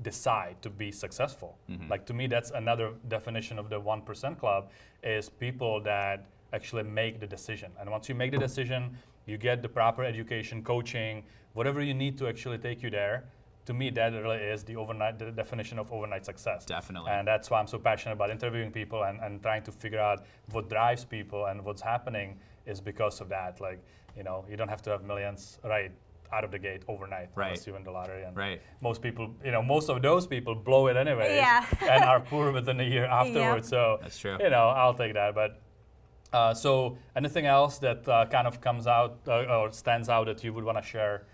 decide to be successful. Like, to me, that's another definition of the 1% club, is people that actually make the decision. And once you make the decision, you get the proper education, coaching, whatever you need to actually take you there. To me, that really is the definition of overnight success. Definitely. And that's why I'm so passionate about interviewing people and trying to figure out what drives people, and what's happening is because of that. Like, you don't have to have millions out of the gate overnight, unless you win the lottery. And most people, most of those people blow it anyway, and are poor within a year afterwards. So that's true. I'll take that. But so anything else that kind of comes out or stands out that you would want to share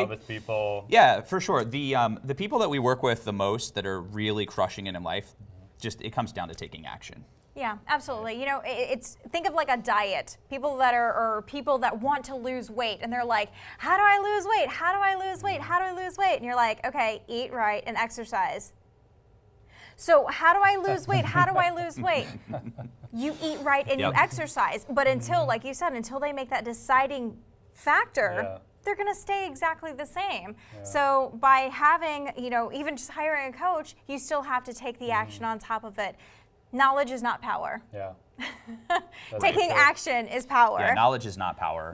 with people? Yeah, for sure. The people that we work with the most that are really crushing it in life, it comes down to taking action. Yeah, absolutely. It's think of like a diet. People that or people that want to lose weight, and they're like, how do I lose weight? How do I lose weight? How do I lose weight? And you're like, okay, eat right and exercise. So how do I lose weight? How do I lose weight? You eat right and you exercise. But until, like you said, until they make that deciding factor, they're going to stay exactly the same. So by having, even just hiring a coach, you still have to take the action on top of it. Knowledge is not power. Yeah. Taking action is power. Yeah, knowledge is not power.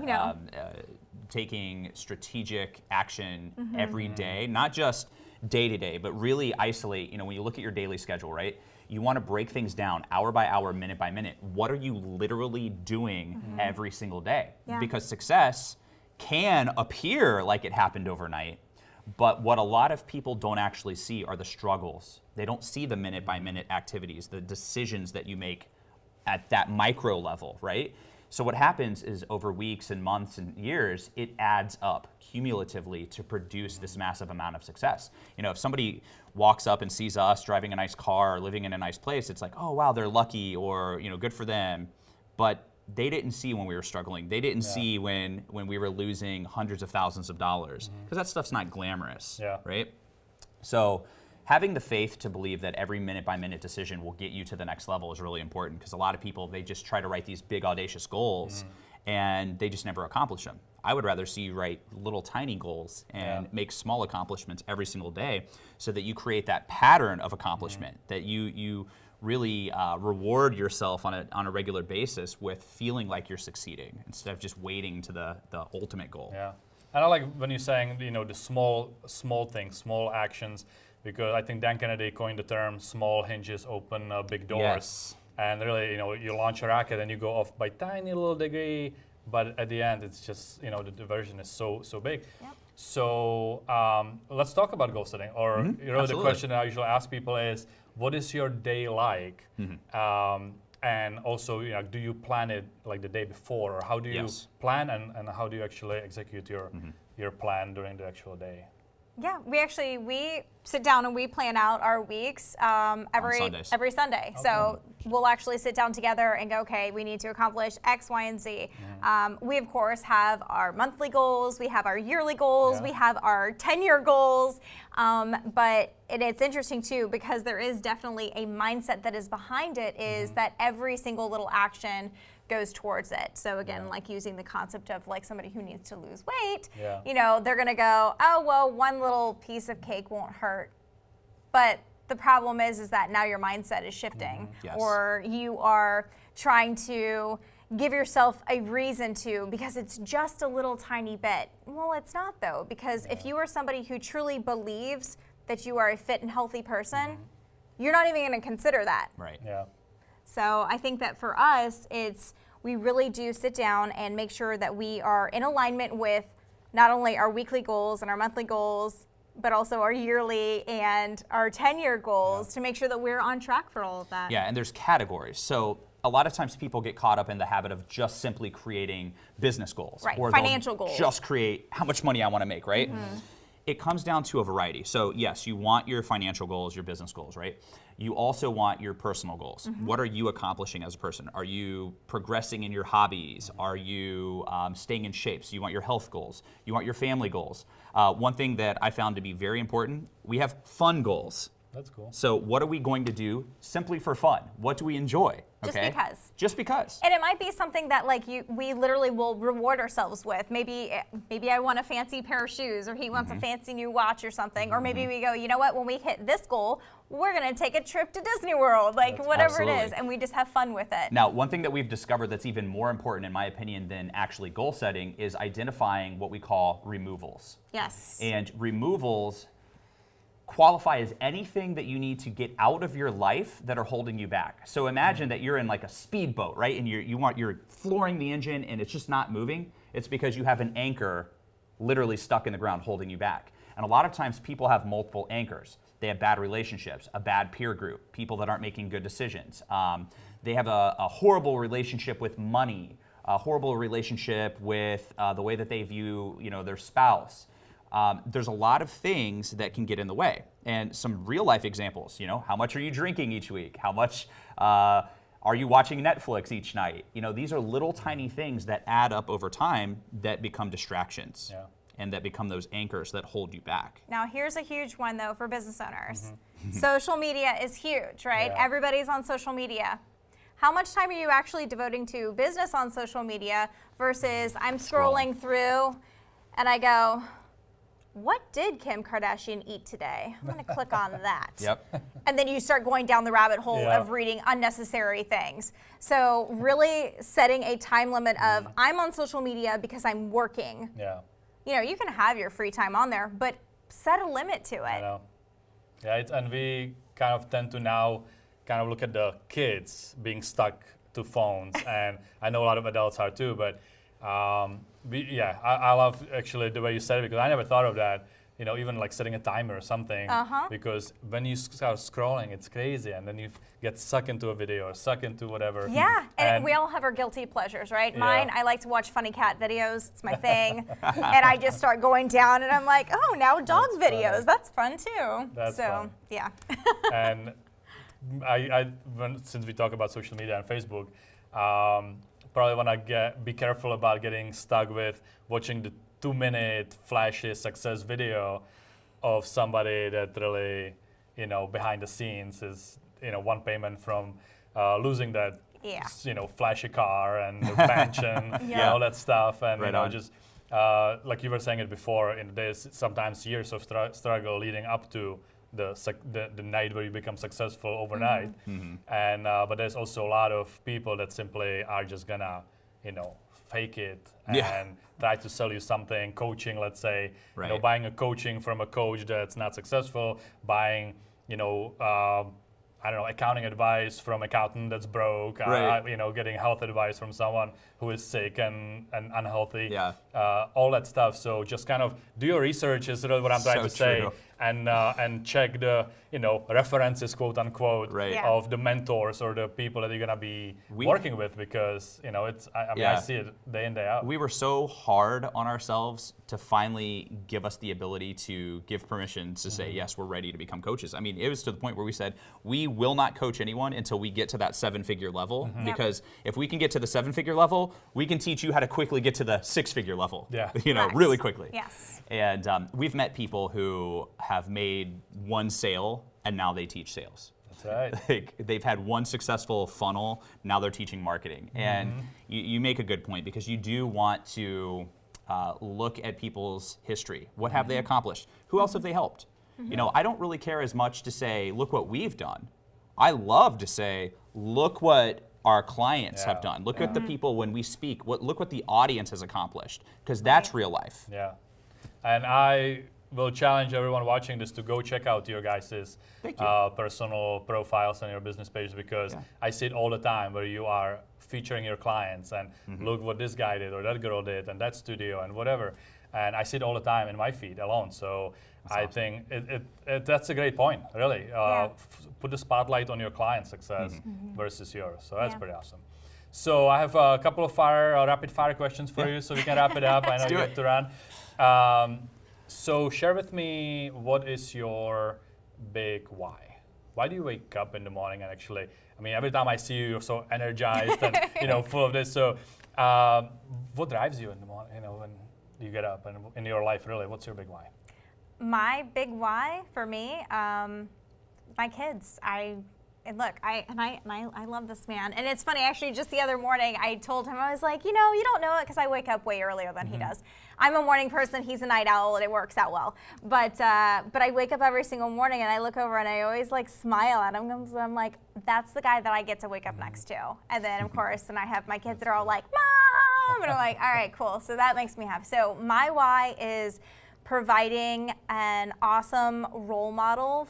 Taking strategic action every day, not just day to day, but really isolate. When you look at your daily schedule, right? You want to break things down hour by hour, minute by minute. What are you literally doing every single day? Yeah. Because success can appear like it happened overnight, but what a lot of people don't actually see are the struggles. They don't see the minute by minute activities, the decisions that you make at that micro level, right? So what happens is over weeks and months and years, it adds up cumulatively to produce this massive amount of success. If somebody walks up and sees us driving a nice car or living in a nice place, it's like, oh wow, they're lucky, or good for them. But they didn't see when we were struggling. They didn't see when we were losing hundreds of thousands of dollars, because that stuff's not glamorous, right? So having the faith to believe that every minute by minute decision will get you to the next level is really important, because a lot of people, they just try to write these big audacious goals and they just never accomplish them. I would rather see you write little tiny goals and make small accomplishments every single day, so that you create that pattern of accomplishment, that you really reward yourself on a regular basis with feeling like you're succeeding, instead of just waiting to the ultimate goal. Yeah, and I like when you're saying the small things, small actions, because I think Dan Kennedy coined the term "small hinges open big doors." Yes. And really, you launch a rocket and you go off by tiny little degree, but at the end, it's just, you know, the diversion is so big. Yep. So let's talk about goal setting. Or, you know, Absolutely. the question I usually ask people is, what is your day like? And also, you know, do you plan it like the day before, or how do you plan, and how do you actually execute your plan during the actual day? Yeah, we sit down and we plan out our weeks every Sunday. Okay. So we'll actually sit down together and go, okay, we need to accomplish X, Y, and Z. We of course have our monthly goals, we have our yearly goals, we have our 10-year goals. But it's interesting too, because there is definitely a mindset that is behind it, is that every single little action goes towards it. So again, like using the concept of like somebody who needs to lose weight, you know, they're gonna go, oh, well, one little piece of cake won't hurt. But the problem is that now your mindset is shifting, or you are trying to give yourself a reason to, because it's just a little tiny bit. Well, it's not though, because if you are somebody who truly believes that you are a fit and healthy person, you're not even gonna consider that. Right. Yeah. So I think that for us, we really do sit down and make sure that we are in alignment with not only our weekly goals and our monthly goals, but also our yearly and our 10-year goals to make sure that we're on track for all of that. Yeah, and there's categories. So a lot of times people get caught up in the habit of just simply creating business goals. Right, Or financial they'll goals. just create how much money I want to make, right? It comes down to a variety. So yes, you want your financial goals, your business goals, right? You also want your personal goals. What are you accomplishing as a person? Are you progressing in your hobbies? Are you staying in shape? So you want your health goals. You want your family goals. One thing that I found to be very important, we have fun goals. That's cool. So what are we going to do simply for fun? What do we enjoy? Just because. Just because. And it might be something that like we literally will reward ourselves with. Maybe I want a fancy pair of shoes, or he wants a fancy new watch or something. Or maybe we go, you know what, when we hit this goal, we're gonna take a trip to Disney World, like whatever it is, and we just have fun with it. Now, one thing that we've discovered that's even more important, in my opinion, than actually goal setting is identifying what we call removals. Yes. And removals qualify as anything that you need to get out of your life that are holding you back. So imagine that you're in like a speedboat, right? And you're flooring the engine and it's just not moving. It's because you have an anchor literally stuck in the ground holding you back. And a lot of times people have multiple anchors. They have bad relationships, a bad peer group, people that aren't making good decisions. They have a horrible relationship with money, a horrible relationship with the way that they view, you know, their spouse. There's a lot of things that can get in the way. And some real life examples, you know, how much are you drinking each week? How much are you watching Netflix each night? You know, these are little tiny things that add up over time that become distractions. And that become those anchors that hold you back. Now here's a huge one though for business owners. Social media is huge, right? Yeah. Everybody's on social media. How much time are you actually devoting to business on social media versus I'm scrolling through and I go, what did Kim Kardashian eat today? I'm gonna click on that. And then you start going down the rabbit hole of reading unnecessary things. So really setting a time limit of I'm on social media because I'm working. You know, you can have your free time on there, but set a limit to it. I know. Yeah, and we kind of tend to now kind of look at the kids being stuck to phones, and I know a lot of adults are too, but I love actually the way you said it, because I never thought of that. You know, even like setting a timer or something, because when you start scrolling, it's crazy, and then you get sucked into a video or sucked into whatever. Yeah, and we all have our guilty pleasures, right? Mine, I like to watch funny cat videos. It's my thing. And I just start going down, and I'm like, oh, now dog videos. Funny. That's fun too. That's fun. Yeah. And since we talk about social media and Facebook, probably want to be careful about getting stuck with watching the 2-minute flashy success video of somebody that really, you know, behind the scenes is, you know, one payment from losing that, you know, flashy car and the mansion and all that stuff. And, you know, just like you were saying it before, there's sometimes years of struggle leading up to the night where you become successful overnight. And but there's also a lot of people that simply are just gonna, you know, fake it and try to sell you something, coaching, let's say, you know, buying a coaching from a coach that's not successful, buying, you know, I don't know, accounting advice from accountant that's broke, Right. getting health advice from someone who is sick and unhealthy, Yeah. all that stuff. So just kind of do your research is really what I'm trying So to say, true. and check the references, quote unquote, Right. Yeah. of the mentors or the people that you're gonna be working with, because it's I Yeah. see it day in day out. We were so hard on ourselves to finally give us the ability to give permission to say, yes, we're ready to become coaches. I mean, it was to the point where we said, we will not coach anyone until we get to that 7-figure level, because if we can get to the 7-figure level, we can teach you how to quickly get to the 6-figure level, Yeah. Correct. really quickly. Yes. And we've met people who have made one sale and now they teach sales. That's right. Like, they've had one successful funnel, now they're teaching marketing. And you make a good point, because you do want to look at people's history. What have they accomplished? Who else have they helped? I don't really care as much to say, look what we've done. I love to say, look what our clients have done. Look at the people when we speak. Look what the audience has accomplished, because that's real life. Yeah, and I will challenge everyone watching this to go check out your guys' Thank you. personal profiles on your business page, because I see it all the time where you are featuring your clients and look what this guy did or that girl did and that studio and whatever. And I see it all the time in my feed alone. So I think that's a great point, really. Put the spotlight on your client's success versus yours. So that's pretty awesome. So I have a couple of rapid fire questions for you, so we can wrap it up. I know you have to run. So share with me, what is your big why? Why do you wake up in the morning and actually, every time I see you, you're so energized and full of this. So what drives you in the morning, when you get up, and in your life, really, what's your big why? My big why for me, my kids. I love this man. And it's funny, actually, just the other morning, I told him, I was like, you don't know it, because I wake up way earlier than he does. I'm a morning person, he's a night owl, and it works out well. But I wake up every single morning, and I look over, and I always smile at him, because I'm like, that's the guy that I get to wake up next to. And then, of course, and I have my kids that are all like, Mom! And I'm like, all right, cool. So that makes me happy. So my why is providing an awesome role model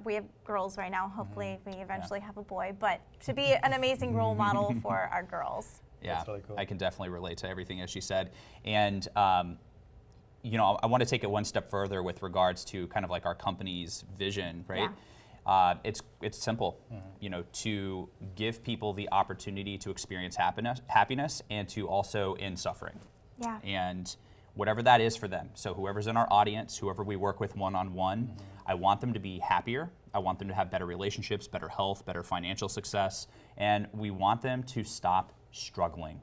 we have girls right now, hopefully we eventually have a boy, but to be an amazing role model for our girls. Yeah, That's really cool. I can definitely relate to everything as she said. And I want to take it one step further with regards to kind of like our company's vision, right? It's simple, to give people the opportunity to experience happiness and to also end suffering. Yeah. And whatever that is for them. So whoever's in our audience, whoever we work with one-on-one, I want them to be happier. I want them to have better relationships, better health, better financial success, and we want them to stop struggling.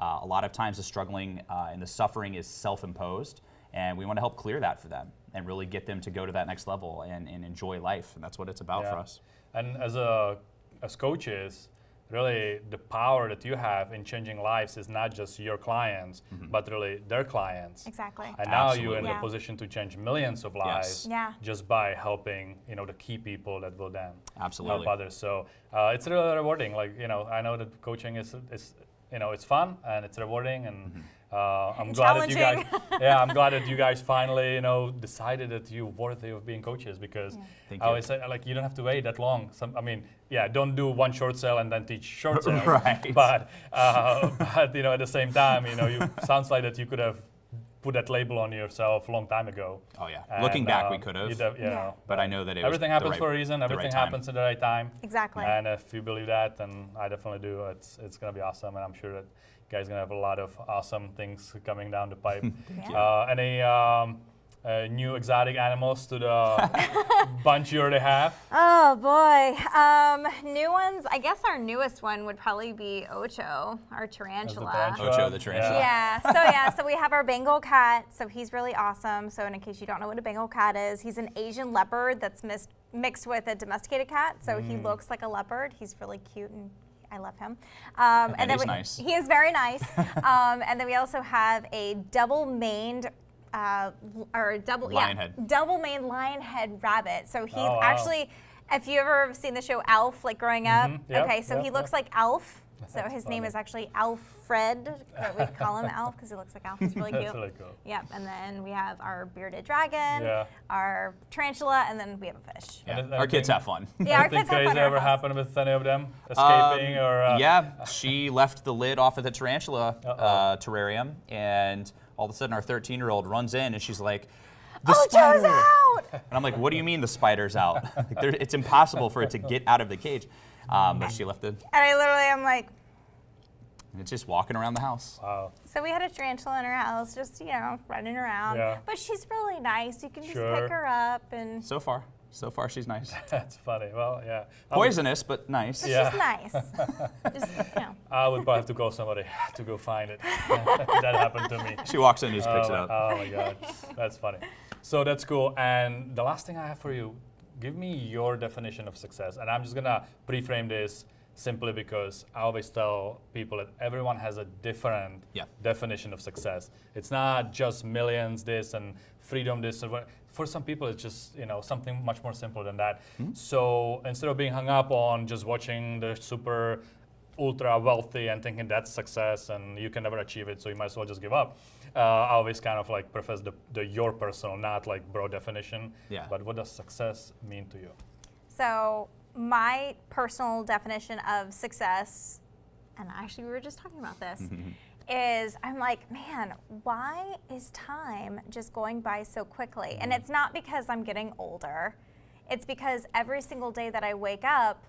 A lot of times the struggling and the suffering is self-imposed, and we want to help clear that for them and really get them to go to that next level and enjoy life, and that's what it's about for us. And as coaches, really the power that you have in changing lives is not just your clients, but really their clients. Exactly. And now you're in Absolutely. the position to change millions of lives Yeah. just by helping, the key people that will then Absolutely. help others. So it's really rewarding. I know that coaching is it's fun and it's rewarding, and I'm glad that you guys, I'm glad that you guys finally, decided that you're worthy of being coaches, because Thank I always say, you don't have to wait that long. Don't do one short sale and then teach short sale. Right. But at the same time, you sounds like that you could have put that label on yourself a long time ago. Oh yeah. And, Looking back, we could have. But I know that it everything was happens for a reason. Everything happens at the right time. Exactly. And if you believe that, then I definitely do. It's going to be awesome, and I'm sure that you guys are going to have a lot of awesome things coming down the pipe. Any new exotic animals to the bunch you already have? Oh boy, new ones. I guess our newest one would probably be Ocho, our tarantula. Ocho, the tarantula. So we have our Bengal cat. So he's really awesome. So in case you don't know what a Bengal cat is, he's an Asian leopard that's mixed with a domesticated cat. So he looks like a leopard. He's really cute, and I love him. And he's nice. He is very nice. And then we also have a double-maned double-maned lion head rabbit. So he's actually, if you ever seen the show Alf, growing up, he looks like Alf. So his funny. name is actually Alfred, but we call him Alf because he looks like Alf. He's really cute. That's really cool. Yep, and then we have our bearded dragon, Yeah. our tarantula, and then we have a fish. Yeah. And Our kids have fun. Yeah, our Anything kids have crazy fun at our ever house. happened with any of them? Escaping or? Yeah, she left the lid off of the tarantula Uh-oh. terrarium, and all of a sudden our 13-year-old runs in and she's like, "The Oh, spider!" Joe's out! And I'm like, "What do you mean the spider's out? Like, it's impossible for it to get out of the cage." But she left it. And I literally am like, It's just walking around the house. Wow. so we had a tarantula in our house, just, running around. Yeah. But she's really nice. You can just Sure. pick her up and So far she's nice. That's funny. Well, yeah. Poisonous, but nice. Yeah. she's nice. Just, I would probably have to call somebody to go find it. That happened to me. She walks in and just picks it up. Oh my God, that's funny. So that's cool. And the last thing I have for you, give me your definition of success. And I'm just gonna pre-frame this simply because I always tell people that everyone has a different Yeah. definition of success. It's not just millions this and freedom this and what. For some people, it's just something much more simple than that. So instead of being hung up on just watching the super ultra wealthy and thinking that's success and you can never achieve it, so you might as well just give up. I always kind of like preface the your personal, not like broad definition. Yeah. But what does success mean to you? So my personal definition of success, and actually we were just talking about this, is I'm like, man, why is time just going by so quickly? And it's not because I'm getting older. It's because every single day that I wake up,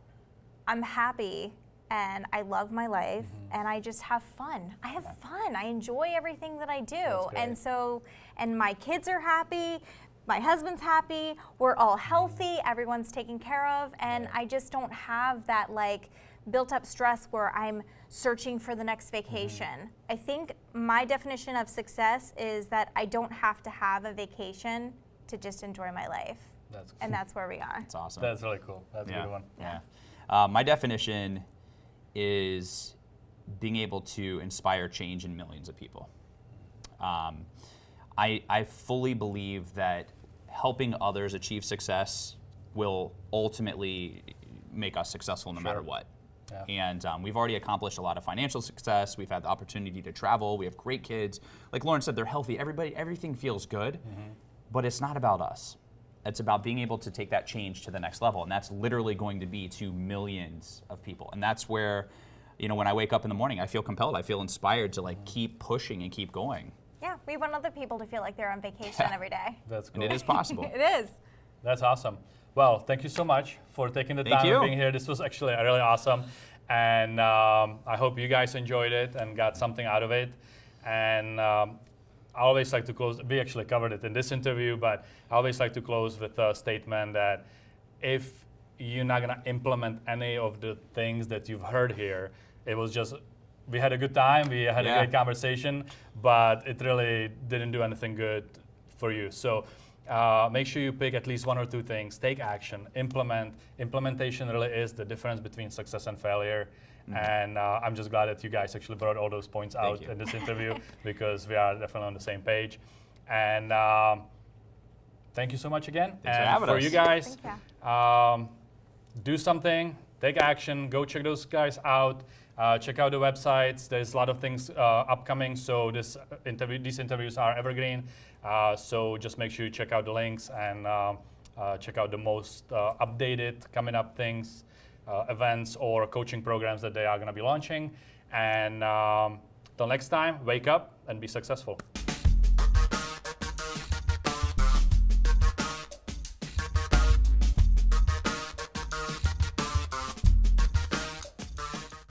I'm happy and I love my life and I just have fun. I have fun. I enjoy everything that I do. That's great. And my kids are happy. My husband's happy, we're all healthy, everyone's taken care of, and I just don't have that like built up stress where I'm searching for the next vacation. I think my definition of success is that I don't have to have a vacation to just enjoy my life. That's And that's where we are. That's awesome. That's really cool. That's a good one. Yeah. My definition is being able to inspire change in millions of people. I fully believe that helping others achieve success will ultimately make us successful no matter what. Yeah. And we've already accomplished a lot of financial success. We've had the opportunity to travel. We have great kids. Like Lauren said, they're healthy. Everything feels good, but it's not about us. It's about being able to take that change to the next level. And that's literally going to be to millions of people. And that's where, when I wake up in the morning, I feel compelled. I feel inspired to like keep pushing and keep going. Yeah, we want other people to feel like they're on vacation every day. That's cool. And it is possible. It is. That's awesome. Well, thank you so much for taking the Thank time you. and being here. This was actually really awesome. And I hope you guys enjoyed it and got something out of it. And I always like to close, we actually covered it in this interview, but I always like to close with a statement that if you're not going to implement any of the things that you've heard here, it was just, we had a good time, we had a great conversation, but it really didn't do anything good for you. So make sure you pick at least one or two things, take action, implement. Implementation really is the difference between success and failure. And I'm just glad that you guys actually brought all those points out in this interview because we are definitely on the same page. And thank you so much again. Thanks for and having for us. you guys, Thank you. do something, take action, go check those guys out. Check out the websites. There's a lot of things upcoming, so these interviews are evergreen. So just make sure you check out the links and check out the most updated coming up things, events or coaching programs that they are going to be launching. And till next time, wake up and be successful.